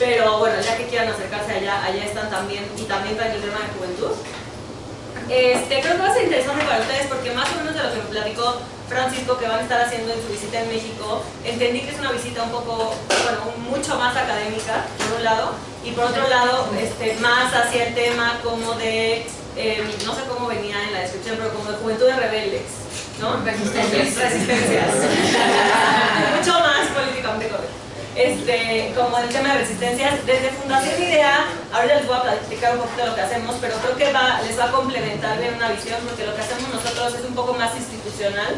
pero bueno, ya que quieran acercarse allá, allá están también, y también traen el tema de juventud. Creo que va a ser interesante para ustedes porque más o menos de lo que me platicó Francisco que van a estar haciendo en su visita en México, entendí que es una visita un poco, bueno, mucho más académica, por un lado, y por otro lado, más hacia el tema como de, no sé cómo venía en la descripción, pero como de juventudes rebeldes, ¿no? Resistencias. Mucho más políticamente correcto. Como el tema de resistencias, desde Fundación IDEA, ahorita les voy a platicar un poquito de lo que hacemos, pero creo que les va a complementar bien una visión, porque lo que hacemos nosotros es un poco más institucional.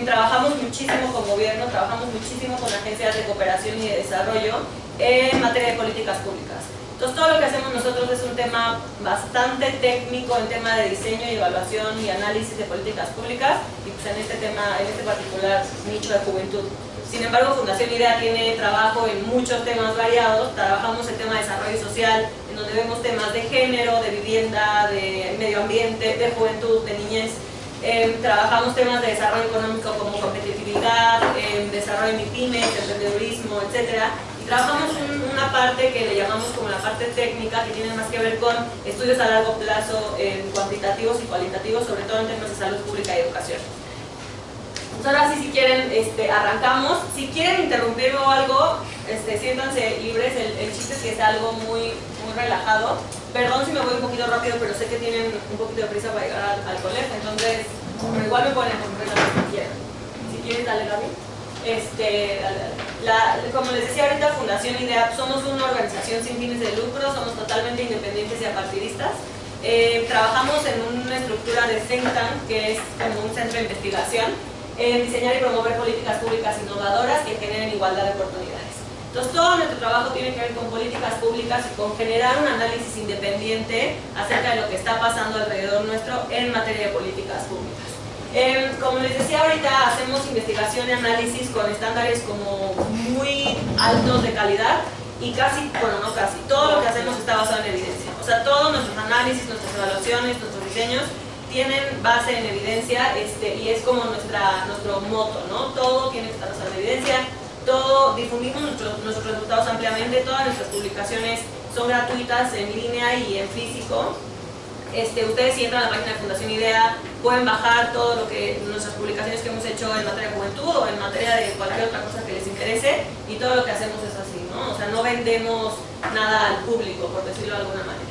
Trabajamos muchísimo con gobierno, trabajamos muchísimo con agencias de cooperación y de desarrollo en materia de políticas públicas. Entonces todo lo que hacemos nosotros es un tema bastante técnico en tema de diseño y evaluación y análisis de políticas públicas, y pues en este tema, en este particular nicho de juventud. Sin embargo, Fundación IDEA tiene trabajo en muchos temas variados. Trabajamos el tema de desarrollo social, en donde vemos temas de género, de vivienda, de medio ambiente, de juventud, de niñez. Trabajamos temas de desarrollo económico como competitividad, desarrollo de pymes, emprendedurismo, etc. Y trabajamos una parte que le llamamos como la parte técnica, que tiene más que ver con estudios a largo plazo, cuantitativos y cualitativos, sobre todo en temas de salud pública y educación. Ahora sí, si quieren, arrancamos. Si quieren interrumpir o algo, siéntanse libres. El chiste es que sea algo muy relajado. Perdón si me voy un poquito rápido, pero sé que tienen un poquito de prisa para llegar al colegio, entonces, pero igual me pueden interrumpir si quieren. Si quieren, dale, Gaby. Como les decía ahorita, Fundación IDEA, somos una organización sin fines de lucro, somos totalmente independientes y apartidistas. Trabajamos en una estructura de think tank, que es como un centro de investigación, en diseñar y promover políticas públicas innovadoras que generen igualdad de oportunidades. Entonces todo nuestro trabajo tiene que ver con políticas públicas y con generar un análisis independiente acerca de lo que está pasando alrededor nuestro en materia de políticas públicas. Como les decía ahorita, hacemos investigación y análisis con estándares como muy altos de calidad y casi, bueno, no casi, todo lo que hacemos está basado en evidencia. O sea, todos nuestros análisis, nuestras evaluaciones, nuestros diseños tienen base en evidencia, y es como nuestro moto, ¿no? Todo tiene que estar basado en evidencia, todo, difundimos nuestros resultados ampliamente, todas nuestras publicaciones son gratuitas en línea y en físico. Ustedes si entran a la página de Fundación IDEA pueden bajar todo lo que nuestras publicaciones que hemos hecho en materia de juventud o en materia de cualquier otra cosa que les interese, y todo lo que hacemos es así, ¿no? O sea, no vendemos nada al público, por decirlo de alguna manera.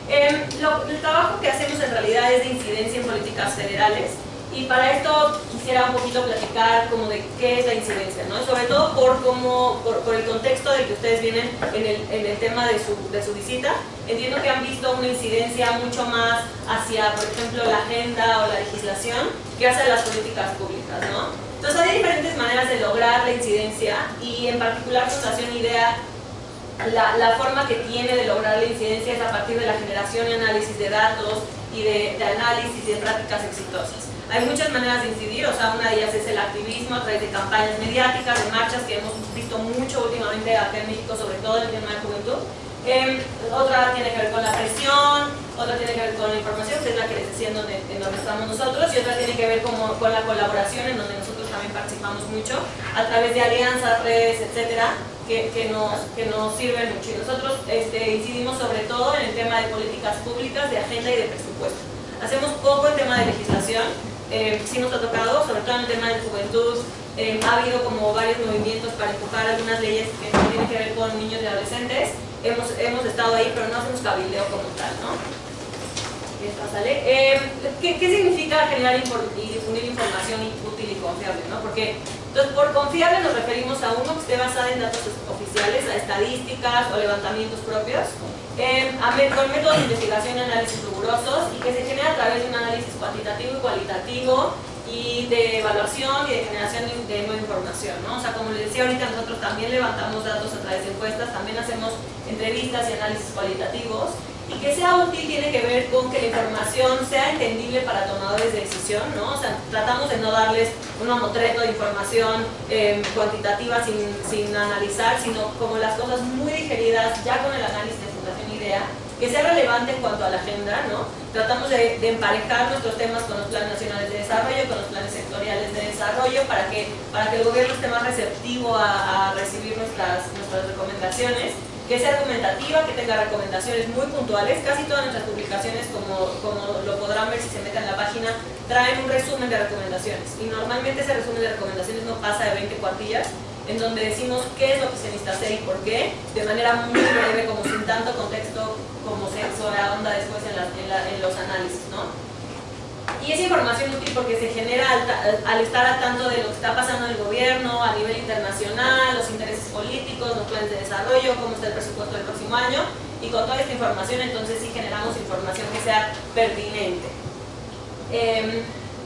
El trabajo que hacemos en realidad es de incidencia en políticas federales, y para esto quisiera un poquito platicar como de qué es la incidencia, ¿no? Sobre todo por el contexto del que ustedes vienen en el tema de su visita. Entiendo que han visto una incidencia mucho más hacia, por ejemplo, la agenda o la legislación que hacia las políticas públicas, ¿no? Entonces hay diferentes maneras de lograr la incidencia, y en particular Fundación IDEA, la forma que tiene de lograr la incidencia es a partir de la generación y análisis de datos y de análisis y de prácticas exitosas. Hay muchas maneras de incidir, o sea, una de ellas es el activismo a través de campañas mediáticas, de marchas que hemos visto mucho últimamente acá en México, sobre todo en el tema de juventud. Otra tiene que ver con la presión, otra tiene que ver con la información, que es la que les decía en donde estamos nosotros, y otra tiene que ver con la colaboración, en donde nosotros también participamos mucho, a través de alianzas, redes, etcétera, que nos sirven mucho. Y nosotros incidimos sobre todo en el tema de políticas públicas, de agenda y de presupuesto. Hacemos poco en tema de legislación, sí nos ha tocado, sobre todo en el tema de juventud. Ha habido como varios movimientos para empujar algunas leyes que tienen que ver con niños y adolescentes. Hemos estado ahí, pero no hacemos cabildeo como tal, ¿no? Esta sale. ¿Qué significa generar y difundir información útil y confiable, ¿no? Porque entonces, por confiable nos referimos a uno que esté basado en datos oficiales, a estadísticas o levantamientos propios, con métodos de investigación y análisis rigurosos, y que se genera a través de un análisis cuantitativo y cualitativo, y de evaluación y de generación de nueva información, ¿no? O sea, como les decía ahorita, nosotros también levantamos datos a través de encuestas, también hacemos entrevistas y análisis cualitativos, y que sea útil tiene que ver con que la información sea entendible para tomadores de decisión, ¿no? O sea, tratamos de no darles un mamotreto de información cuantitativa sin analizar, sino como las cosas muy digeridas ya con el análisis de Fundación IDEA, que sea relevante en cuanto a la agenda, ¿no? Tratamos de emparejar nuestros temas con los planes nacionales de desarrollo, con los planes sectoriales de desarrollo, para que el gobierno esté más receptivo a recibir nuestras recomendaciones. que sea argumentativa, que tenga recomendaciones muy puntuales. Casi todas nuestras publicaciones, como lo podrán ver si se meten en la página, traen un resumen de recomendaciones, y normalmente ese resumen de recomendaciones no pasa de 20 cuartillas, en donde decimos qué es lo que se necesita hacer y por qué, de manera muy breve, como sin tanto contexto como se ahonda después en los análisis, ¿no? Y es información útil porque se genera al estar al tanto de lo que está pasando en el gobierno, a nivel internacional, los intereses políticos, los planes de desarrollo, cómo está el presupuesto del próximo año, y con toda esta información entonces sí generamos información que sea pertinente.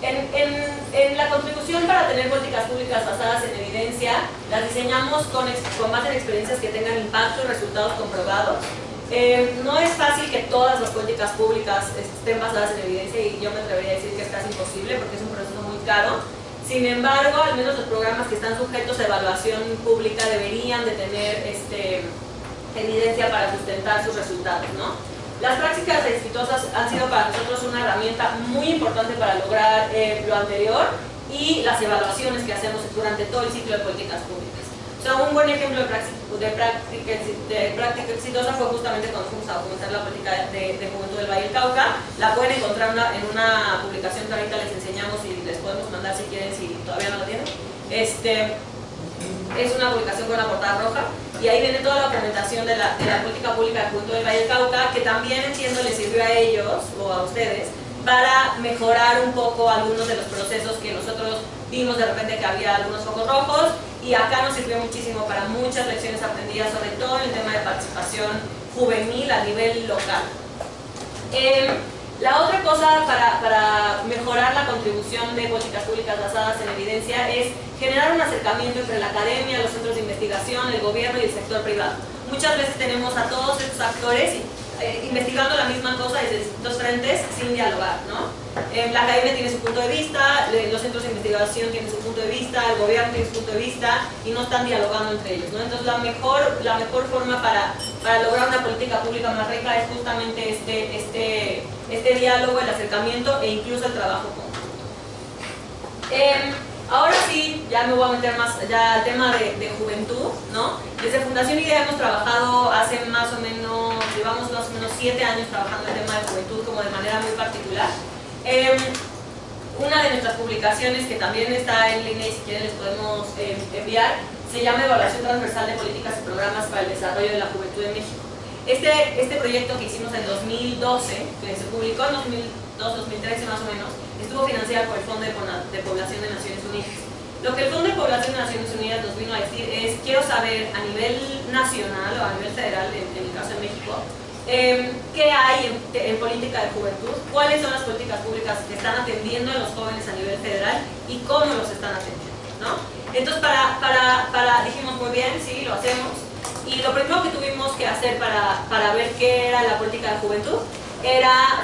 En la contribución para tener políticas públicas basadas en evidencia, las diseñamos con base en experiencias que tengan impacto y resultados comprobados. No es fácil que todas las políticas públicas estén basadas en evidencia, y yo me atrevería a decir que es casi imposible porque es un proceso muy caro. Sin embargo, al menos los programas que están sujetos a evaluación pública deberían de tener evidencia para sustentar sus resultados, ¿no? Las prácticas exitosas han sido para nosotros una herramienta muy importante para lograr lo anterior, y las evaluaciones que hacemos durante todo el ciclo de políticas públicas. O sea, un buen ejemplo de práctica exitosa fue justamente cuando fuimos a documentar la política de juventud del Valle del Cauca. La pueden encontrar en una publicación que ahorita les enseñamos y les podemos mandar si quieren, si todavía no la tienen. Es una publicación con una portada roja, y ahí viene toda la documentación de la política pública de juventud del Valle del Cauca, que también, entiendo, les sirvió a ellos o a ustedes para mejorar un poco algunos de los procesos que nosotros vimos de repente que había algunos focos rojos, y acá nos sirvió muchísimo para muchas lecciones aprendidas, sobre todo en el tema de participación juvenil a nivel local. La otra cosa para mejorar la contribución de políticas públicas basadas en evidencia es generar un acercamiento entre la academia, los centros de investigación, el gobierno y el sector privado. Muchas veces tenemos a todos estos actores investigando la misma cosa desde distintos frentes sin dialogar, ¿no? La academia tiene su punto de vista, los centros de investigación tienen su punto de vista, el gobierno tiene su punto de vista, y no están dialogando entre ellos, ¿no? Entonces la mejor forma para lograr una política pública más rica es justamente este diálogo, el acercamiento e incluso el trabajo conjunto. Ahora sí, ya me voy a meter más ya al tema de juventud, ¿no? Desde Fundación IDEA hemos trabajado llevamos más o menos 7 años trabajando el tema de juventud como de manera muy particular. Una de nuestras publicaciones, que también está en línea y si quieren les podemos enviar, se llama Evaluación Transversal de Políticas y Programas para el Desarrollo de la Juventud en México. Este proyecto que hicimos en 2012, que se publicó en 2012-2013 más o menos, estuvo financiado por el Fondo de Población de Naciones Unidas. Lo que el Fondo de Población de Naciones Unidas nos vino a decir es: quiero saber a nivel nacional o a nivel federal, en el caso de México, qué hay en política de juventud, cuáles son las políticas públicas que están atendiendo a los jóvenes a nivel federal y cómo los están atendiendo, ¿no? Entonces dijimos, muy bien, sí, lo hacemos. Y lo primero que tuvimos que hacer para ver qué era la política de juventud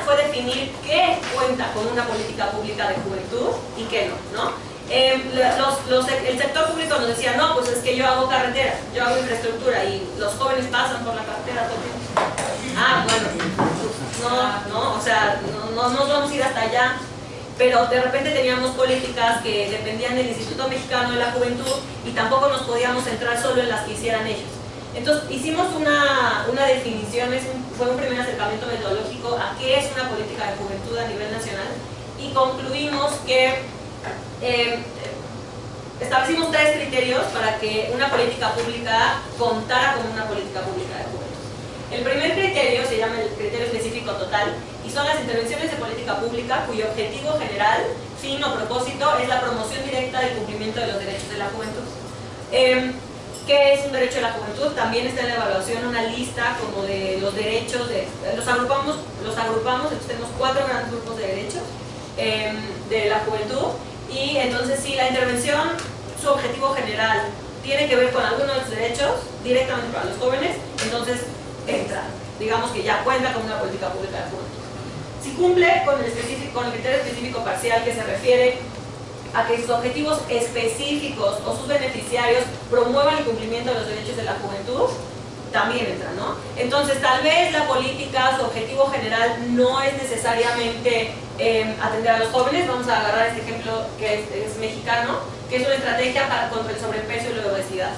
fue definir qué cuenta con una política pública de juventud y qué no. El sector público nos decía: no, pues es que yo hago carretera, yo hago infraestructura y los jóvenes pasan por la carretera todo el tiempo. Ah, bueno, o sea, no nos vamos a ir hasta allá. Pero de repente teníamos políticas que dependían del Instituto Mexicano de la Juventud y tampoco nos podíamos centrar solo en las que hicieran ellos. Entonces hicimos una definición, fue un primer acercamiento metodológico a qué es una política de juventud a nivel nacional, y concluimos que establecimos 3 criterios para que una política pública contara como una política pública de juventud. El primer criterio se llama el criterio específico total, y son las intervenciones de política pública cuyo objetivo general, fin o propósito es la promoción directa del cumplimiento de los derechos de la juventud. ¿Qué es un derecho de la juventud? También está en la evaluación una lista como de los derechos, los agrupamos, entonces tenemos 4 grandes grupos de derechos de la juventud, y entonces sí, la intervención, su objetivo general tiene que ver con algunos de los derechos directamente para los jóvenes, entonces entra, digamos que ya cuenta con una política pública de juventud. Si cumple con el criterio específico parcial, que se refiere a que sus objetivos específicos o sus beneficiarios promuevan el cumplimiento de los derechos de la juventud, también entra, ¿no? Entonces, tal vez la política, su objetivo general no es necesariamente atender a los jóvenes. Vamos a agarrar este ejemplo que es mexicano, que es una estrategia contra el sobrepeso y la obesidad.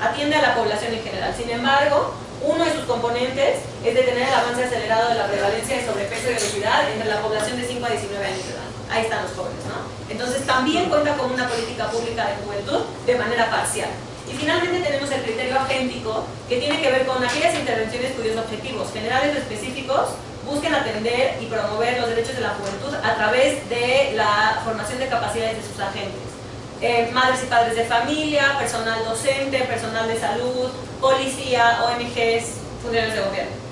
atiende a la población en general. Sin embargo, uno de sus componentes es detener el avance acelerado de la prevalencia de sobrepeso y obesidad entre la población de 5 a 19 años de edad. Ahí están los jóvenes, ¿no? Entonces también cuenta con una política pública de juventud de manera parcial. Y finalmente tenemos el criterio agéntico, que tiene que ver con aquellas intervenciones cuyos objetivos generales o específicos busquen atender y promover los derechos de la juventud a través de la formación de capacidades de sus agentes. Madres y padres de familia, personal docente, personal de salud, policía, ONGs, funcionarios de gobierno.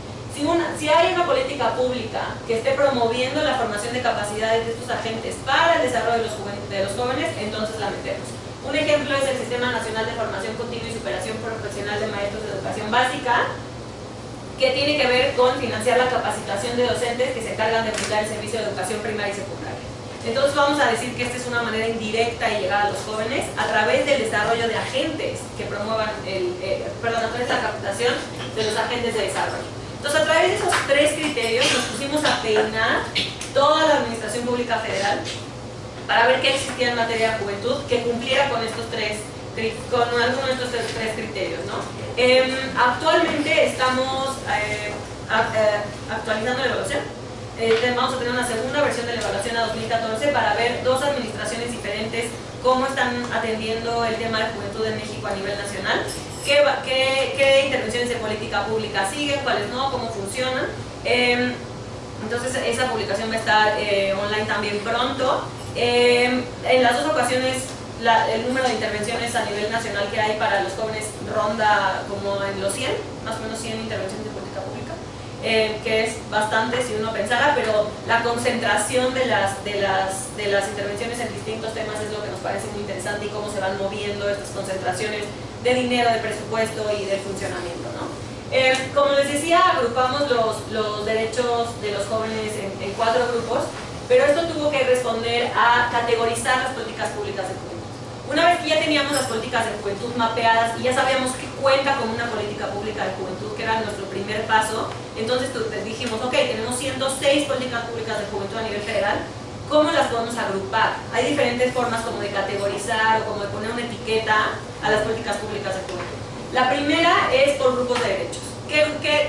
Si hay una política pública que esté promoviendo la formación de capacidades de estos agentes para el desarrollo de los jóvenes, entonces la metemos. Un ejemplo es el Sistema Nacional de Formación Continua y Superación Profesional de Maestros de Educación Básica, que tiene que ver con financiar la capacitación de docentes que se encargan de brindar el servicio de educación primaria y secundaria. Entonces vamos a decir que esta es una manera indirecta de llegar a los jóvenes a través del desarrollo de agentes que promuevan a través de la captación de los agentes de desarrollo. Entonces, a través de esos tres criterios nos pusimos a peinar toda la Administración Pública Federal para ver qué existía en materia de juventud que cumpliera con alguno de estos tres criterios, ¿no? Actualmente estamos actualizando la evaluación. Vamos a tener una segunda versión de la evaluación a 2014 para ver dos administraciones diferentes cómo están atendiendo el tema de juventud en México a nivel nacional. ¿Qué intervenciones de política pública siguen? ¿Cuáles no? ¿Cómo funcionan? Entonces esa publicación va a estar online también pronto. En las dos ocasiones el número de intervenciones a nivel nacional que hay para los jóvenes ronda como en los 100, más o menos 100 intervenciones de política pública, que es bastante si uno pensara, pero la concentración de las intervenciones en distintos temas es lo que nos parece muy interesante y cómo se van moviendo estas concentraciones de dinero, de presupuesto y de funcionamiento, ¿no? Como les decía, agrupamos los derechos de los jóvenes en 4 grupos, pero esto tuvo que responder a categorizar las políticas públicas de juventud. Una vez que ya teníamos las políticas de juventud mapeadas y ya sabíamos que cuenta con una política pública de juventud, que era nuestro primer paso, entonces dijimos, ok, tenemos 106 políticas públicas de juventud a nivel federal, ¿cómo las podemos agrupar? Hay diferentes formas como de categorizar o como de poner una etiqueta a las políticas públicas de juventud. La primera es por grupos de derechos. ¿Qué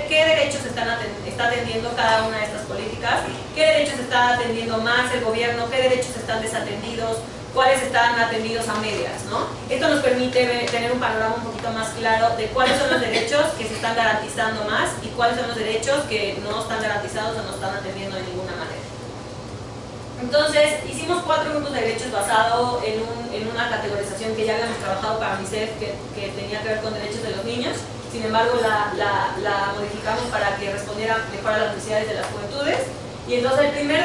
derechos está atendiendo cada una de estas políticas? ¿Qué derechos está atendiendo más el gobierno? ¿Qué derechos están desatendidos? ¿Cuáles están atendidos a medias, ¿no? Esto nos permite tener un panorama un poquito más claro de cuáles son los derechos que se están garantizando más y cuáles son los derechos que no están garantizados o no están atendiendo de ninguna manera. Entonces, hicimos 4 grupos de derechos basados en una categorización que ya habíamos trabajado para UNICEF que tenía que ver con derechos de los niños. Sin embargo, la modificamos para que respondiera mejor a las necesidades de las juventudes. Y entonces el primer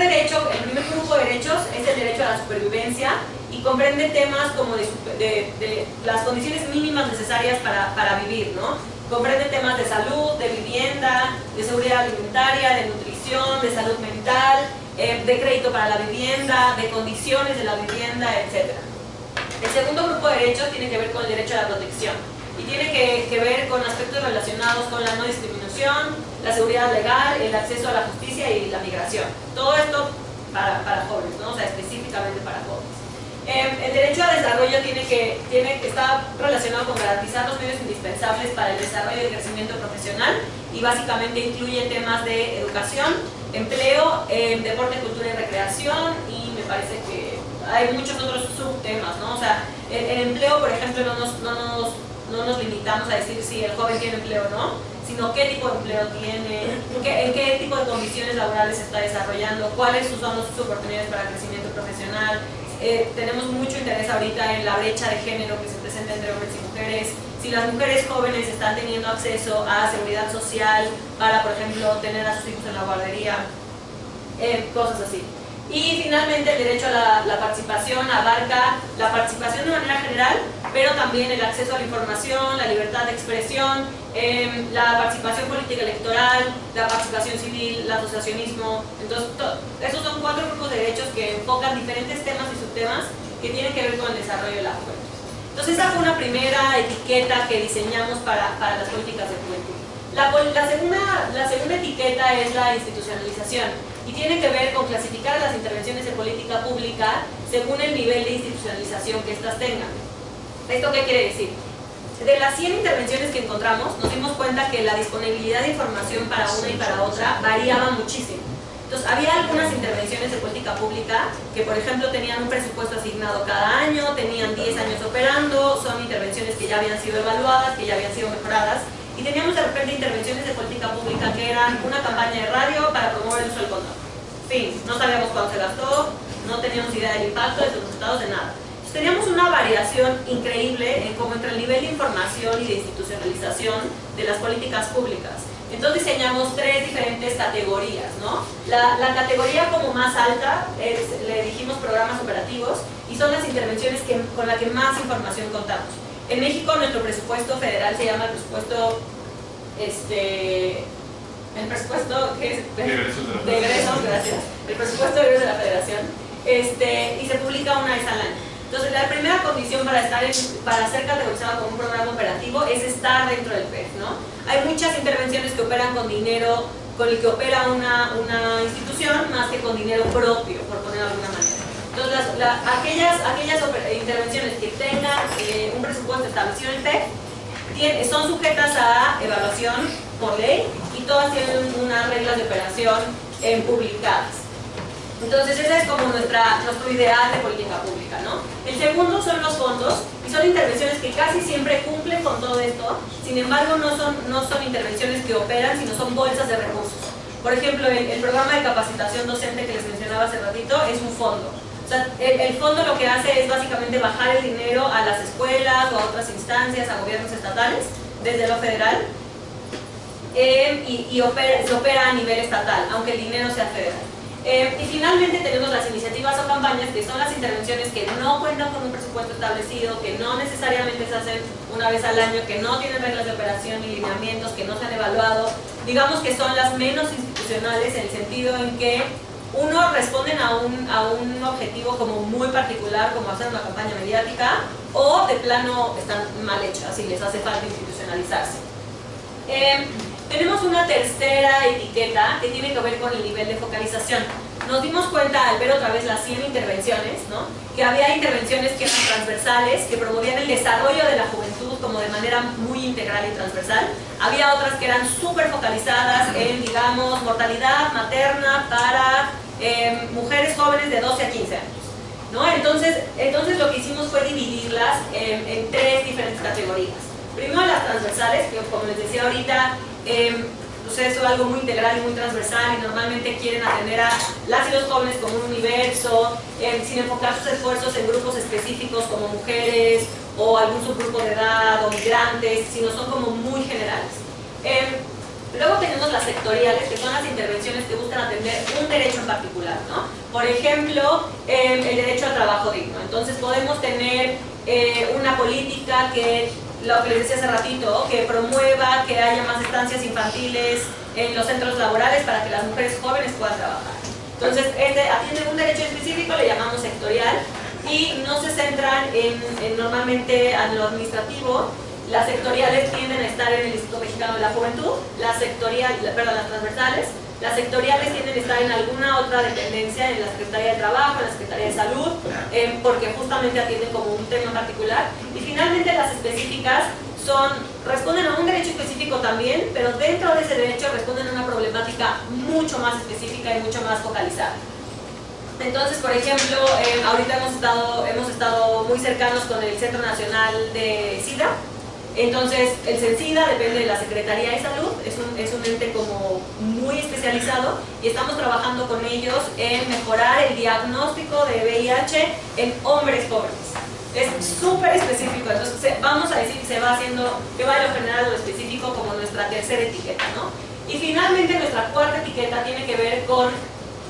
grupo de derechos es el derecho a la supervivencia y comprende temas como de las condiciones mínimas necesarias para vivir, ¿no? Comprende temas de salud, de vivienda, de seguridad alimentaria, de nutrición, de salud mental, de crédito para la vivienda, de condiciones de la vivienda, etc. El segundo grupo de derechos tiene que ver con el derecho a la protección y tiene que ver con aspectos relacionados con la no discriminación, la seguridad legal, el acceso a la justicia y la migración. Todo esto para jóvenes, ¿no? O sea, específicamente para jóvenes. El derecho a desarrollo está relacionado con garantizar los medios indispensables para el desarrollo y el crecimiento profesional y básicamente incluye temas de educación, empleo, deporte, cultura y recreación y me parece que hay muchos otros subtemas, ¿no? O sea, el empleo, por ejemplo, no nos limitamos a decir si el joven tiene empleo o no, sino qué tipo de empleo tiene, en qué tipo de condiciones laborales se está desarrollando, cuáles son sus oportunidades para crecimiento profesional. Tenemos mucho interés ahorita en la brecha de género que se presenta entre hombres y mujeres, si las mujeres jóvenes están teniendo acceso a seguridad social para, por ejemplo, tener a sus hijos en la guardería, cosas así. Y finalmente el derecho a la participación abarca la participación de manera general, pero también el acceso a la información, la libertad de expresión, la participación política electoral, la participación civil, el asociacionismo. Entonces, esos son 4 grupos de derechos que enfocan diferentes temas y subtemas que tienen que ver con el desarrollo de la juventud. Entonces, esa fue una primera etiqueta que diseñamos para las políticas de juventud. La segunda etiqueta es la institucionalización. Y tiene que ver con clasificar las intervenciones de política pública según el nivel de institucionalización que éstas tengan. ¿Esto qué quiere decir? de las 100 intervenciones que encontramos, nos dimos cuenta que la disponibilidad de información para una y para otra variaba muchísimo. Entonces, había algunas intervenciones de política pública que, por ejemplo, tenían un presupuesto asignado cada año, tenían 10 años operando, son intervenciones que ya habían sido evaluadas, que ya habían sido mejoradas, y teníamos de repente intervenciones de política pública que eran una campaña de radio para promover el uso del condón. Fin, no sabíamos cuándo se gastó, no teníamos idea del impacto, de los resultados, de nada. Entonces, teníamos una variación increíble en cómo entre el nivel de información y de institucionalización de las políticas públicas. Entonces diseñamos 3 diferentes categorías, ¿no? La categoría como más alta, le dijimos programas operativos, y son las intervenciones con las que más información contamos. En México nuestro presupuesto federal se llama el presupuesto, de egresos, gracias, el presupuesto de egresos de la Federación, y se publica una vez al año. Entonces, la primera condición para ser categorizado como un programa operativo es estar dentro del PEF, ¿no? Hay muchas intervenciones que operan con dinero con el que opera una institución, más que con dinero propio, por ponerlo de alguna manera. Entonces, aquellas intervenciones que tengan un presupuesto establecido en el PEF son sujetas a evaluación por ley y todas tienen unas reglas de operación publicadas. Entonces ese es como nuestro ideal de política pública, ¿no? El segundo son los fondos, y son intervenciones que casi siempre cumplen con todo esto. Sin embargo, no son intervenciones que operan, sino son bolsas de recursos. Por ejemplo, el programa de capacitación docente que les mencionaba hace ratito es un fondo. O sea, el fondo lo que hace es básicamente bajar el dinero a las escuelas o a otras instancias, a gobiernos estatales, desde lo federal, y se opera a nivel estatal, aunque el dinero sea federal. Y finalmente tenemos las iniciativas o campañas, que son las intervenciones que no cuentan con un presupuesto establecido, que no necesariamente se hacen una vez al año, que no tienen reglas de operación ni lineamientos, que no se han evaluado. Digamos que son las menos institucionales, en el sentido en que uno responden a un objetivo como muy particular, como hacer una campaña mediática, o de plano están mal hechas y les hace falta institucionalizarse. Tenemos una tercera etiqueta que tiene que ver con el nivel de focalización. Nos dimos cuenta al ver otra vez las 100 intervenciones, ¿no?, que había intervenciones que eran transversales, que promovían el desarrollo de la juventud como de manera muy integral y transversal. Había otras que eran súper focalizadas en, digamos, mortalidad materna para mujeres jóvenes de 12 a 15 años, ¿no? Entonces lo que hicimos fue dividirlas en 3 diferentes categorías. Primero las transversales, que como les decía ahorita, pues es algo muy integral y muy transversal, y normalmente quieren atender a las y los jóvenes como un universo, sin enfocar sus esfuerzos en grupos específicos como mujeres o algún subgrupo de edad o migrantes, sino son como muy generales. Luego tenemos las sectoriales, que son las intervenciones que buscan atender un derecho en particular, ¿no? Por ejemplo, el derecho al trabajo digno. Entonces podemos tener una política que, lo que les decía hace ratito, que promueva que haya más estancias infantiles en los centros laborales para que las mujeres jóvenes puedan trabajar. Entonces, atienden un derecho específico, le llamamos sectorial, y no se centran normalmente en lo administrativo. Las sectoriales tienden a estar en el Instituto Mexicano de la Juventud, las transversales. Las sectoriales tienden a estar en alguna otra dependencia, en la Secretaría de Trabajo, en la Secretaría de Salud, porque justamente atienden como un tema particular. Y finalmente las específicas responden a un derecho específico también, pero dentro de ese derecho responden a una problemática mucho más específica y mucho más focalizada. Entonces, por ejemplo, ahorita hemos estado muy cercanos con el Centro Nacional de SIDA. Entonces, el CENSIDA depende de la Secretaría de Salud, es un ente como muy especializado, y estamos trabajando con ellos en mejorar el diagnóstico de VIH en hombres jóvenes. Es súper específico, entonces vamos a decir que se va haciendo, que va de lo general a lo específico, como nuestra tercera etiqueta, ¿no? Y finalmente nuestra cuarta etiqueta tiene que ver con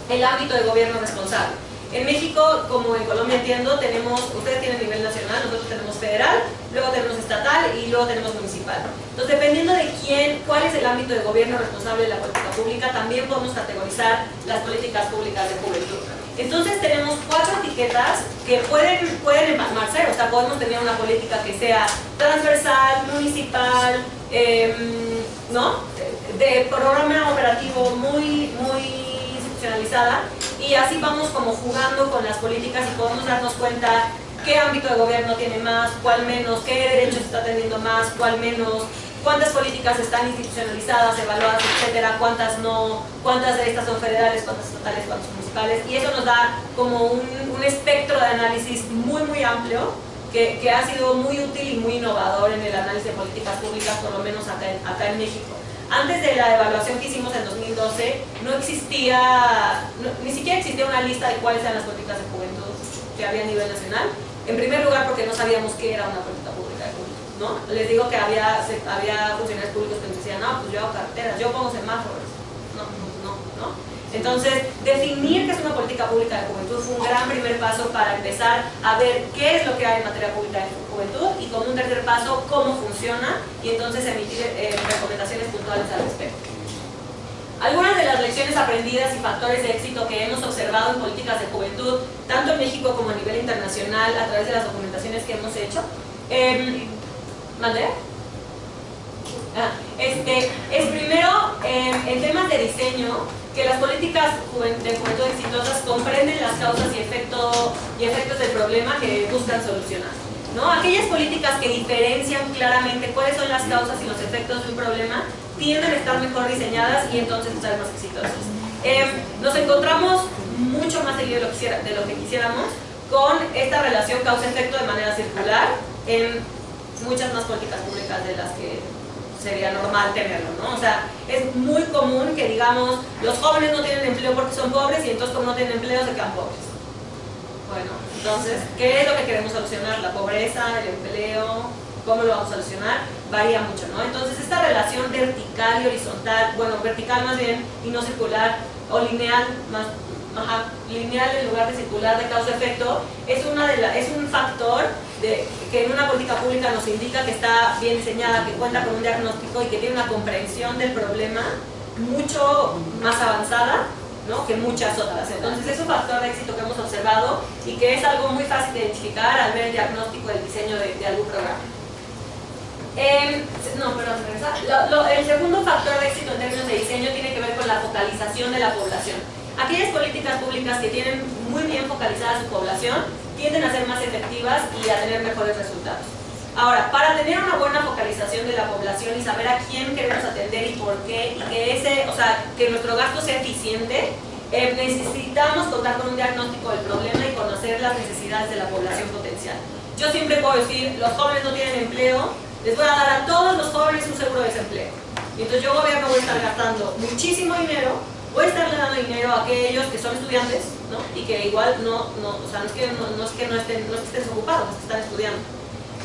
el ámbito de gobierno responsable. En México, como en Colombia entiendo, ustedes tienen nivel nacional, nosotros tenemos federal, luego tenemos estatal y luego tenemos municipal. Entonces, dependiendo de cuál es el ámbito de gobierno responsable de la política pública, también podemos categorizar las políticas públicas de juventud. Entonces, tenemos 4 etiquetas que pueden empalmarse, o sea, podemos tener una política que sea transversal, municipal, ¿no?, de programa operativo muy institucionalizada, y así vamos como jugando con las políticas y podemos darnos cuenta qué ámbito de gobierno tiene más, cuál menos, qué derechos está teniendo más, cuál menos, cuántas políticas están institucionalizadas, evaluadas, etcétera, cuántas no, cuántas de estas son federales, cuántas estatales, cuántas son municipales, y eso nos da como un espectro de análisis muy amplio que ha sido muy útil y muy innovador en el análisis de políticas públicas, por lo menos acá en México. Antes de la evaluación que hicimos en 2012, no existía, ni siquiera existía una lista de cuáles eran las políticas de juventud que había a nivel nacional. En primer lugar, porque no sabíamos qué era una política pública de juventud, ¿no? Les digo que había funcionarios públicos que nos decían, no, pues yo hago carreteras, yo pongo semáforos. No. Entonces, definir qué es una política pública de juventud fue un gran primer paso para empezar a ver qué es lo que hay en materia pública de juventud y como un tercer paso, cómo funciona y entonces emitir recomendaciones puntuales al respecto. Algunas de las lecciones aprendidas y factores de éxito que hemos observado en políticas de juventud, tanto en México como a nivel internacional, a través de las documentaciones que hemos hecho. ¿Mandé? Es primero, en temas de diseño, que las políticas de juventud exitosas comprenden las causas y efectos del problema que buscan solucionar, ¿no? Aquellas políticas que diferencian claramente cuáles son las causas y los efectos de un problema tienden a estar mejor diseñadas y entonces a ser más exitosas. Nos encontramos mucho más seguido de lo que quisiéramos con esta relación causa-efecto de manera circular en muchas más políticas públicas de las que sería normal tenerlo, ¿no? O sea, es muy común que digamos, los jóvenes no tienen empleo porque son pobres y entonces como no tienen empleo se quedan pobres. Bueno, entonces, ¿qué es lo que queremos solucionar? La pobreza, el empleo, ¿cómo lo vamos a solucionar? Varía mucho, ¿no? Entonces, esta relación vertical y horizontal, bueno, vertical más bien y no circular, o lineal, lineal en lugar de circular de causa-efecto, es un factor que en una política pública nos indica que está bien diseñada, que cuenta con un diagnóstico y que tiene una comprensión del problema mucho más avanzada, ¿no?, que muchas otras. Entonces es un factor de éxito que hemos observado y que es algo muy fácil de identificar al ver el diagnóstico del diseño de algún programa. El segundo factor de éxito en términos de diseño tiene que ver con la focalización de la población. Aquellas políticas públicas que tienen muy bien focalizada su población tienden a ser más efectivas y a tener mejores resultados. Ahora, para tener una buena focalización de la población y saber a quién queremos atender y por qué, y que nuestro gasto sea eficiente, necesitamos contar con un diagnóstico del problema y conocer las necesidades de la población potencial. Yo siempre puedo decir, los jóvenes no tienen empleo, les voy a dar a todos los jóvenes un seguro de desempleo. Y entonces yo, gobierno, voy a estar gastando muchísimo dinero, voy a estarle dando dinero a aquellos que son estudiantes, ¿no?, y que igual no es que no estén desocupados, es que están estudiando.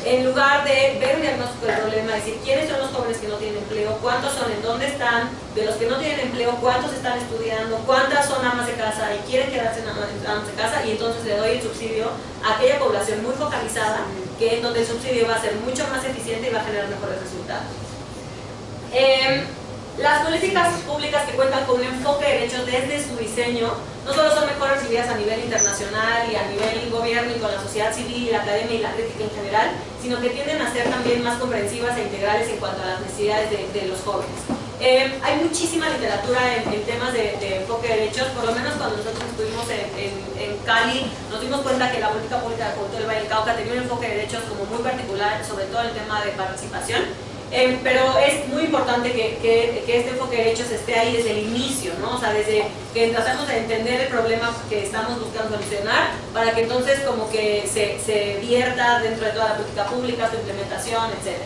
En lugar de ver un diagnóstico del problema, decir quiénes son los jóvenes que no tienen empleo, cuántos son, en dónde están, de los que no tienen empleo, cuántos están estudiando, cuántas son amas de casa y quieren quedarse en amas de casa, y entonces le doy el subsidio a aquella población muy focalizada, que en donde el subsidio va a ser mucho más eficiente y va a generar mejores resultados. Las políticas públicas que cuentan con un enfoque de derechos desde su diseño no solo son mejor recibidas a nivel internacional y a nivel gobierno y con la sociedad civil, la academia y la crítica en general, sino que tienden a ser también más comprensivas e integrales en cuanto a las necesidades de los jóvenes. Hay muchísima literatura en temas de enfoque de derechos, por lo menos cuando nosotros estuvimos en Cali, nos dimos cuenta que la política pública de Juventud del Valle del Cauca tenía un enfoque de derechos como muy particular, sobre todo el tema de participación. Pero es muy importante que este enfoque de derechos esté ahí desde el inicio, ¿no? O sea, desde que tratamos de entender el problema que estamos buscando solucionar, para que entonces como que se vierta dentro de toda la política pública, su implementación, etc.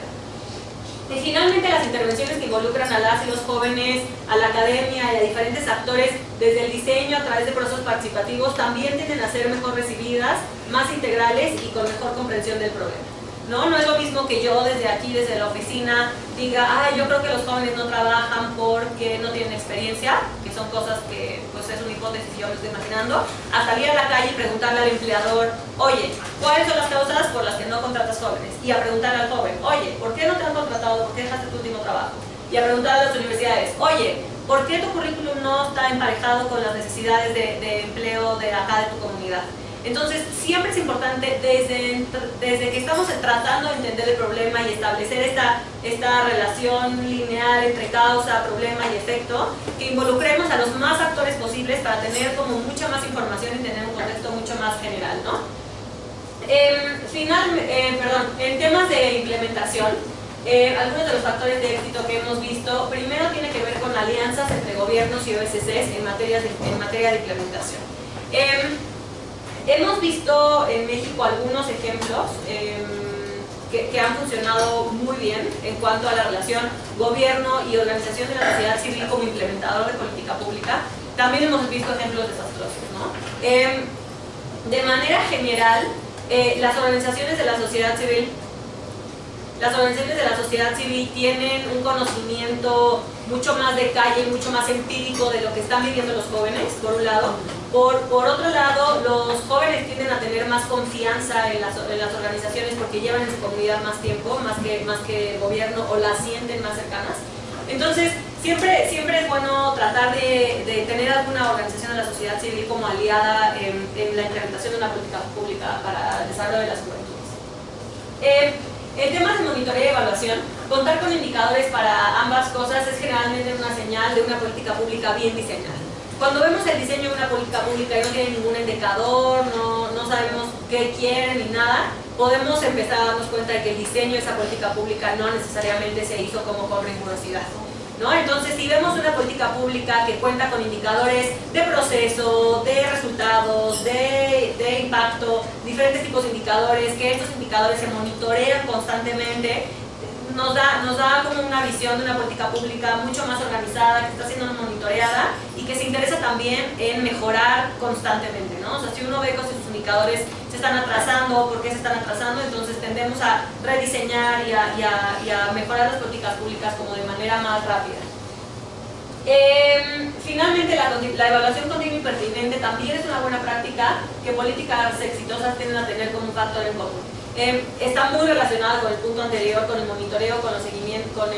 Y finalmente las intervenciones que involucran a las y los jóvenes, a la academia y a diferentes actores desde el diseño a través de procesos participativos también tienden a ser mejor recibidas, más integrales y con mejor comprensión del problema. No es lo mismo que yo desde aquí, desde la oficina, diga, yo creo que los jóvenes no trabajan porque no tienen experiencia, que son cosas que pues es una hipótesis que yo me estoy imaginando, a salir a la calle y preguntarle al empleador, oye, ¿cuáles son las causas por las que no contratas jóvenes? Y a preguntarle al joven, oye, ¿por qué no te han contratado? ¿Por qué dejaste tu último trabajo? Y a preguntarle a las universidades, oye, ¿por qué tu currículum no está emparejado con las necesidades de empleo de acá de tu comunidad? Entonces, siempre es importante, desde que estamos tratando de entender el problema y establecer esta relación lineal entre causa, problema y efecto, que involucremos a los más actores posibles para tener como mucha más información y tener un contexto mucho más general, ¿no? En temas de implementación, algunos de los factores de éxito que hemos visto, primero tiene que ver con alianzas entre gobiernos y OSCs en materia de implementación. Hemos visto en México algunos ejemplos que han funcionado muy bien en cuanto a la relación gobierno y organización de la sociedad civil como implementador de política pública. También hemos visto ejemplos desastrosos, ¿no? De manera general, las organizaciones de la sociedad civil tienen un conocimiento mucho más de calle, mucho más empírico de lo que están viviendo los jóvenes, por un lado. Por otro lado, los jóvenes tienden a tener más confianza en las organizaciones porque llevan en su comunidad más tiempo, más que el gobierno, o las sienten más cercanas. Entonces, siempre es bueno tratar de tener alguna organización de la sociedad civil como aliada en la implementación de una política pública para el desarrollo de las juventudes. En temas de monitoreo y evaluación, contar con indicadores para ambas cosas es generalmente una señal de una política pública bien diseñada. Cuando vemos el diseño de una política pública y no tiene ningún indicador, no sabemos qué quieren ni nada, podemos empezar a darnos cuenta de que el diseño de esa política pública no necesariamente se hizo como con rigurosidad, ¿no? Entonces, si vemos una política pública que cuenta con indicadores de proceso, de resultados, de impacto, diferentes tipos de indicadores, que estos indicadores se monitorean constantemente, nos da como una visión de una política pública mucho más organizada, que está siendo monitoreada y que se interesa también en mejorar constantemente, ¿no? O sea, si uno ve que sus indicadores se están atrasando, ¿por qué se están atrasando? Entonces tendemos a rediseñar y a mejorar las políticas públicas como de manera más rápida. Finalmente, la evaluación continua y pertinente también es una buena práctica que políticas exitosas tienden a tener como un factor en común. Está muy relacionada con el punto anterior, con el monitoreo, con el seguimiento, con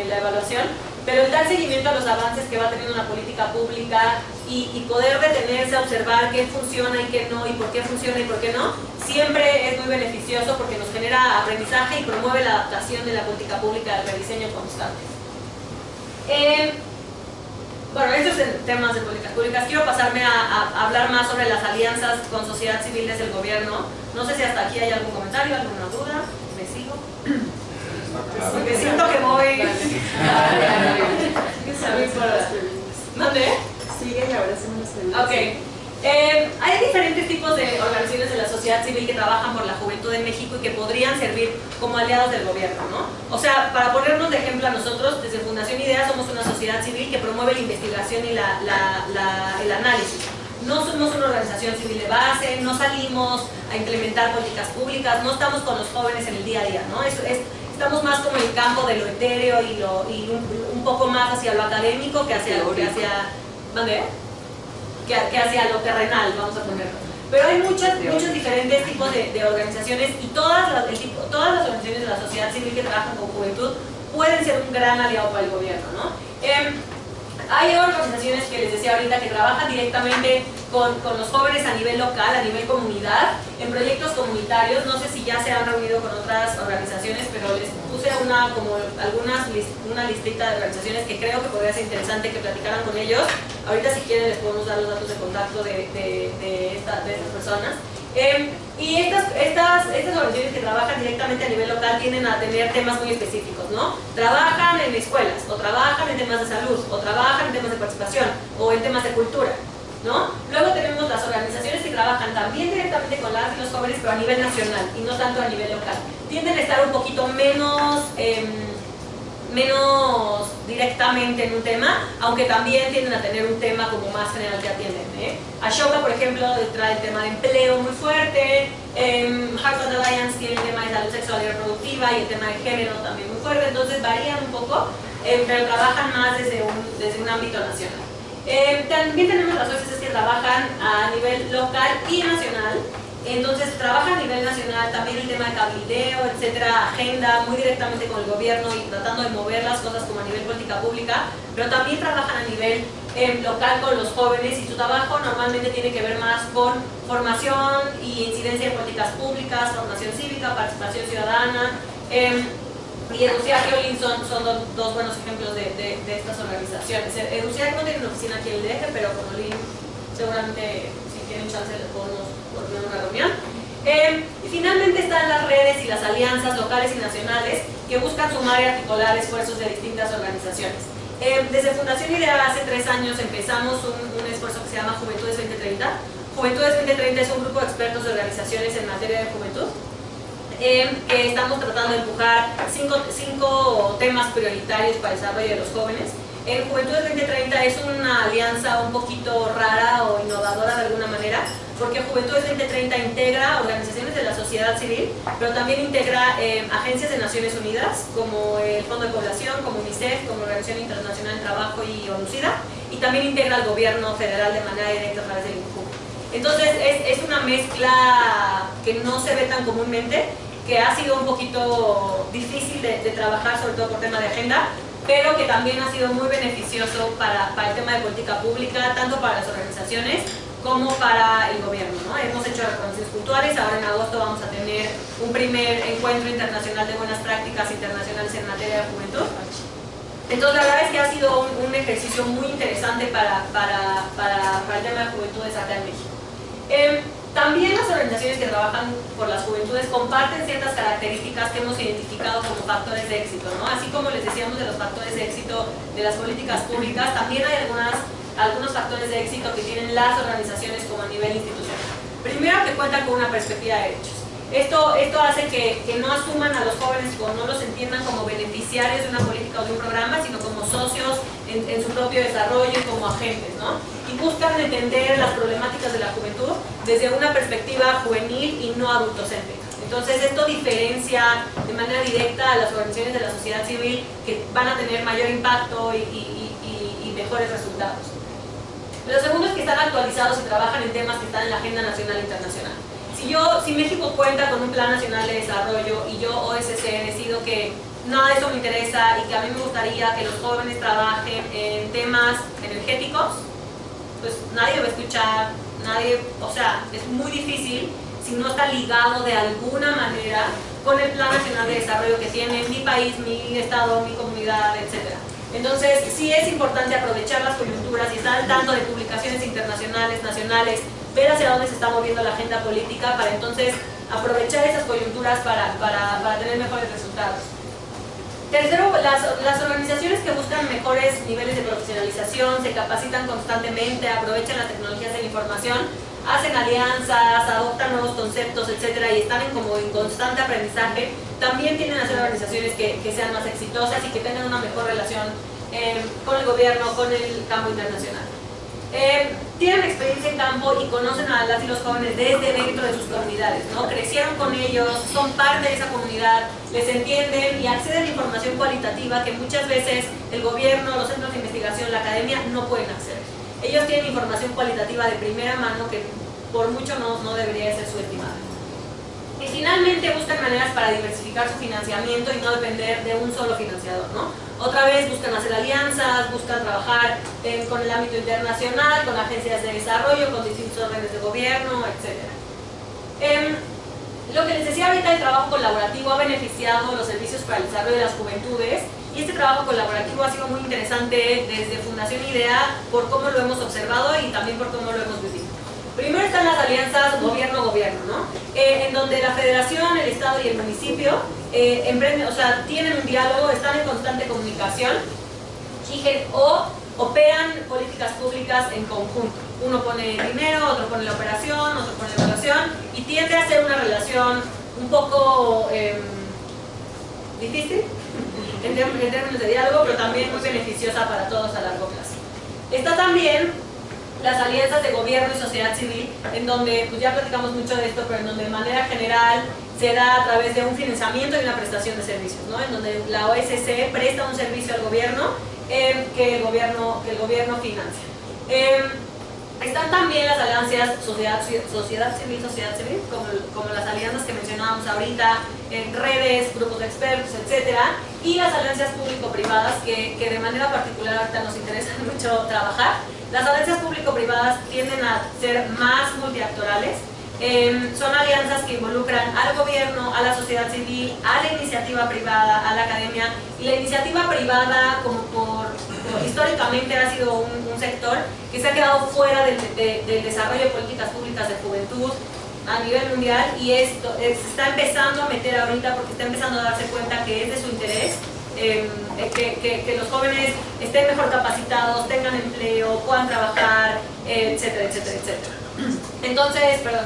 la evaluación, pero el dar seguimiento a los avances que va teniendo una política pública y poder detenerse a observar qué funciona y qué no, y por qué funciona y por qué no, siempre es muy beneficioso porque nos genera aprendizaje y promueve la adaptación de la política pública al rediseño constante. Bueno, estos son temas de políticas públicas. Quiero pasarme a hablar más sobre las alianzas con sociedad civil desde el gobierno. No sé si hasta aquí hay algún comentario, alguna duda. ¿Me sigo? Porque siento que voy... ¿Dónde? Sigue y ahora hacemos las preguntas. Ok. Hay diferentes tipos de organizaciones de la sociedad civil que trabajan por la juventud en México y que podrían servir como aliados del gobierno, ¿no? O sea, para ponernos de ejemplo a nosotros, desde Fundación IDEA somos una sociedad civil que promueve la investigación y el análisis. No somos una organización civil de base, no salimos a implementar políticas públicas, no estamos con los jóvenes en el día a día, ¿no? Estamos más como en el campo de lo etéreo y un poco más hacia lo académico que hacia ¿dónde? Que hacia lo terrenal, vamos a ponerlo. Pero hay muchos diferentes tipos de organizaciones y todas las organizaciones de la sociedad civil que trabajan con juventud pueden ser un gran aliado para el gobierno, ¿no? Hay organizaciones que les decía ahorita que trabajan directamente con los jóvenes a nivel local, a nivel comunidad, en proyectos comunitarios. No sé si ya se han reunido con otras organizaciones, pero les puse una listita de organizaciones que creo que podría ser interesante que platicaran con ellos. Ahorita si quieren les podemos dar los datos de contacto de estas personas. Y estas organizaciones que trabajan directamente a nivel local tienden a tener temas muy específicos, ¿no? Trabajan en escuelas, o trabajan en temas de salud, o trabajan en temas de participación, o en temas de cultura, ¿no? Luego tenemos las organizaciones que trabajan también directamente con las y los jóvenes, pero a nivel nacional, y no tanto a nivel local. Tienden a estar un poquito menos directamente en un tema, aunque también tienden a tener un tema como más general que atienden. Ashoka, por ejemplo, trae el tema de empleo muy fuerte. Heart Alliance tiene el tema de salud sexual y reproductiva y el tema de género también muy fuerte, entonces varían un poco, pero trabajan más desde un ámbito nacional. También tenemos las OSCs que trabajan a nivel local y nacional. Entonces trabaja a nivel nacional también el tema de cabildeo, etcétera, agenda muy directamente con el gobierno y tratando de mover las cosas como a nivel política pública, pero también trabajan a nivel local con los jóvenes y su trabajo normalmente tiene que ver más con formación y incidencia en políticas públicas, formación cívica, participación ciudadana. Y Educiac y Olin son dos buenos ejemplos de estas organizaciones. Educiac no tiene una oficina aquí en el DF, pero con Olin seguramente si tienen chance les podemos poner una reunión. Y finalmente están las redes y las alianzas locales y nacionales que buscan sumar y articular esfuerzos de distintas organizaciones. Desde Fundación IDEA hace 3 años empezamos un esfuerzo que se llama Juventudes 2030. Juventudes 2030 es un grupo de expertos de organizaciones en materia de juventud que estamos tratando de empujar 5 temas prioritarios para el desarrollo de los jóvenes. Juventudes 2030 es una alianza un poquito rara o innovadora de alguna manera, porque Juventudes 2030 integra organizaciones de la sociedad civil, pero también integra agencias de Naciones Unidas, como el Fondo de Población, como UNICEF, como Organización Internacional del Trabajo y ONU-SIDA, y también integra al gobierno federal de manera directa a través del INCUB. Entonces es una mezcla que no se ve tan comúnmente, que ha sido un poquito difícil de trabajar, sobre todo por tema de agenda, pero que también ha sido muy beneficioso para el tema de política pública, tanto para las organizaciones como para el gobierno, ¿no? Hemos hecho reconocimientos puntuales, ahora en agosto vamos a tener un primer encuentro internacional de buenas prácticas internacionales en materia de juventud. Entonces la verdad es que ha sido un ejercicio muy interesante para el tema de juventudes acá en México. También las organizaciones que trabajan por las juventudes comparten ciertas características que hemos identificado como factores de éxito, ¿no? Así como les decíamos de los factores de éxito de las políticas públicas, también hay algunos factores de éxito que tienen las organizaciones como a nivel institucional. Primero, que cuentan con una perspectiva de derechos. Esto hace que no asuman a los jóvenes o no los entiendan como beneficiarios de una política o de un programa, sino como socios en su propio desarrollo y como agentes, ¿no? Y buscan entender las problemáticas de la juventud desde una perspectiva juvenil y no adultocéntrica. Entonces esto diferencia de manera directa a las organizaciones de la sociedad civil que van a tener mayor impacto y mejores resultados. Lo segundo es que están actualizados y trabajan en temas que están en la agenda nacional e internacional. Si México cuenta con un plan nacional de desarrollo y yo, OSC, decido que nada de eso me interesa y que a mí me gustaría que los jóvenes trabajen en temas energéticos, pues nadie lo va a escuchar, o sea, es muy difícil si no está ligado de alguna manera con el plan nacional de desarrollo que tiene mi país, mi estado, mi comunidad, etc. Entonces, sí es importante aprovechar las coyunturas y estar al tanto de publicaciones internacionales, nacionales, ver hacia dónde se está moviendo la agenda política para entonces aprovechar esas coyunturas para tener mejores resultados. Tercero, las organizaciones que buscan mejores niveles de profesionalización, se capacitan constantemente, aprovechan las tecnologías de la información, hacen alianzas, adoptan nuevos conceptos, etcétera, y están en constante aprendizaje, también tienden a ser organizaciones que sean más exitosas y que tengan una mejor relación con el gobierno, con el campo internacional. Tienen experiencia en campo y conocen a las y los jóvenes desde dentro de sus comunidades, ¿no? Crecieron con ellos, son parte de esa comunidad, les entienden y acceden a información cualitativa que muchas veces el gobierno, los centros de investigación, la academia no pueden acceder. Ellos tienen información cualitativa de primera mano que por mucho no debería ser subestimada. Y finalmente buscan maneras para diversificar su financiamiento y no depender de un solo financiador, ¿no? Otra vez buscan hacer alianzas, buscan trabajar con el ámbito internacional, con agencias de desarrollo, con distintos órdenes de gobierno, etc. Lo que les decía ahorita, el trabajo colaborativo ha beneficiado los servicios para el desarrollo de las juventudes y este trabajo colaborativo ha sido muy interesante desde Fundación IDEA por cómo lo hemos observado y también por cómo lo hemos vivido. Primero están las alianzas gobierno-gobierno, ¿no? En donde la federación, el estado y el municipio tienen un diálogo, están en constante comunicación o operan políticas públicas en conjunto. Uno pone dinero, otro pone la operación, otro pone la evaluación y tiende a ser una relación un poco difícil en términos de diálogo, pero también muy beneficiosa para todos a largo plazo. Está también las alianzas de gobierno y sociedad civil, en donde, pues ya platicamos mucho de esto, pero en donde de manera general se da a través de un financiamiento y una prestación de servicios, ¿no? En donde la OSC presta un servicio al gobierno que el gobierno financia. Están también las alianzas sociedad civil, como las alianzas que mencionábamos ahorita, redes, grupos de expertos, etcétera, y las alianzas público-privadas que de manera particular ahorita nos interesa mucho trabajar. Las alianzas público-privadas tienden a ser más multiactorales. Son alianzas que involucran al gobierno, a la sociedad civil, a la iniciativa privada, a la academia. Y la iniciativa privada, como históricamente ha sido un sector que se ha quedado fuera del desarrollo de políticas públicas de juventud, a nivel mundial, y esto se está empezando a meter ahorita porque está empezando a darse cuenta que es de su interés que los jóvenes estén mejor capacitados, tengan empleo, puedan trabajar, etcétera, etcétera, etcétera. Entonces, perdón,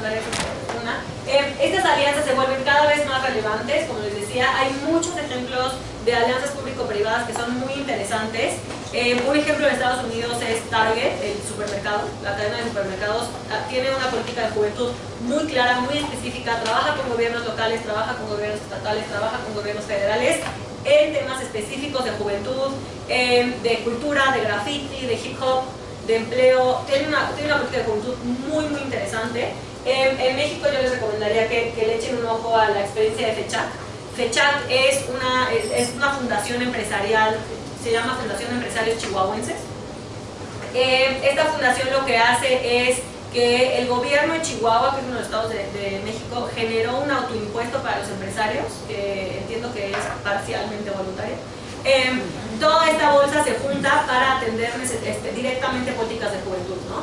estas alianzas se vuelven cada vez más relevantes. Como les decía, hay muchos ejemplos de alianzas público-privadas que son muy interesantes. Un ejemplo en Estados Unidos es Target, el supermercado, la cadena de supermercados, tiene una política de juventud muy clara, muy específica, trabaja con gobiernos locales, trabaja con gobiernos estatales, trabaja con gobiernos federales en temas específicos de juventud, de cultura, de graffiti, de hip hop, de empleo. Tiene una política de juventud muy, muy interesante. En México yo les recomendaría que le echen un ojo a la experiencia de FECHAC. FECHAC es una fundación empresarial, se llama Fundación de Empresarios Chihuahuenses. Esta fundación lo que hace es que el gobierno de Chihuahua, que es uno de los estados de México, generó un autoimpuesto para los empresarios, que entiendo que es parcialmente voluntario. Toda esta bolsa se junta para atender directamente políticas de juventud, ¿no?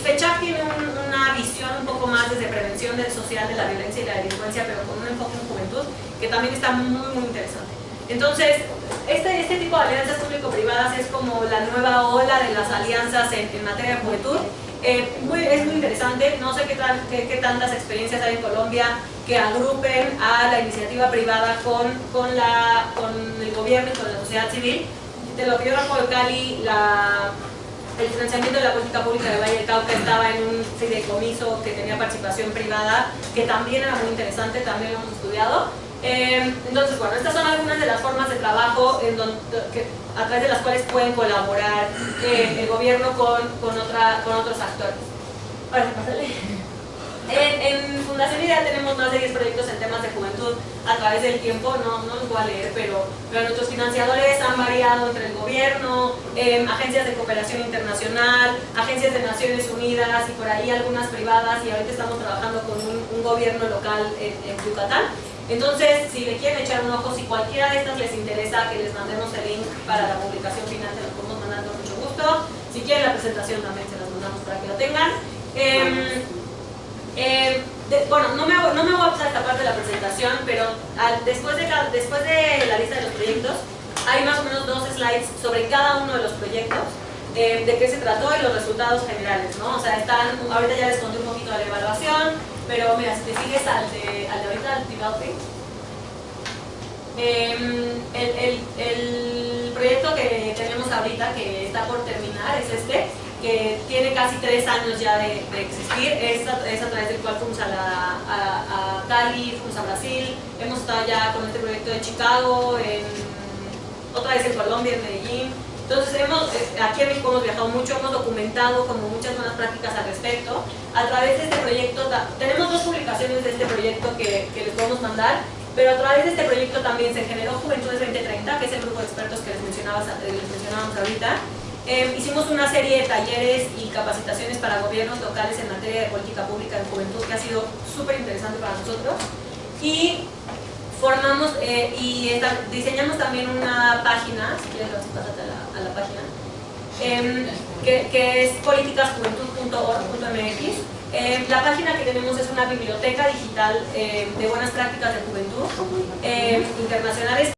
FECHAC tiene una visión un poco más desde prevención social de la violencia y la delincuencia, pero con un enfoque en juventud que también está muy, muy interesante. Entonces, este tipo de alianzas público-privadas es como la nueva ola de las alianzas en materia de juventud. Es muy interesante. No sé qué tantas experiencias hay en Colombia que agrupen a la iniciativa privada con el gobierno y con la sociedad civil. De lo que yo recuerdo, Cali, el financiamiento de la política pública de Valle del Cauca estaba en un fideicomiso que tenía participación privada, que también era muy interesante, también lo hemos estudiado. Entonces, bueno, estas son algunas de las formas de trabajo a través de las cuales pueden colaborar el gobierno con otros actores. Ahora, en Fundación IDEA tenemos más de 10 proyectos en temas de juventud a través del tiempo. No los voy a leer, pero nuestros financiadores han variado entre el gobierno, agencias de cooperación internacional, agencias de Naciones Unidas y por ahí algunas privadas, y ahorita estamos trabajando con un gobierno local en Yucatán. Entonces, si le quieren echar un ojo, si cualquiera de estas les interesa, que les mandemos el link para la publicación final, se los podemos mandar con mucho gusto. Si quieren la presentación también se las mandamos para que lo tengan. Bueno, no me voy a pasar esta parte de la presentación, pero después de la lista de los proyectos, hay más o menos 2 slides sobre cada uno de los proyectos, de qué se trató y los resultados generales, ¿no? O sea, ahorita ya les conté un poquito de la evaluación, pero mira, si te sigues al de ahorita, al developing, el proyecto que tenemos ahorita, que está por terminar, es que tiene casi 3 años ya de existir. Es a través del cual fuimos a Cali, fuimos a Brasil, hemos estado ya con este proyecto de Chicago, otra vez en Colombia, en Medellín. Entonces, aquí en México hemos viajado mucho, hemos documentado como muchas buenas prácticas al respecto. A través de este proyecto, tenemos 2 publicaciones de este proyecto que les podemos mandar, pero a través de este proyecto también se generó Juventudes 2030, que es el grupo de expertos que les mencionábamos ahorita. Hicimos una serie de talleres y capacitaciones para gobiernos locales en materia de política pública de juventud, que ha sido súper interesante para nosotros. Y formamos diseñamos también una página, si quieres pásate a la página, que es politicasjuventud.org.mx. La página que tenemos es una biblioteca digital de buenas prácticas de juventud internacionales.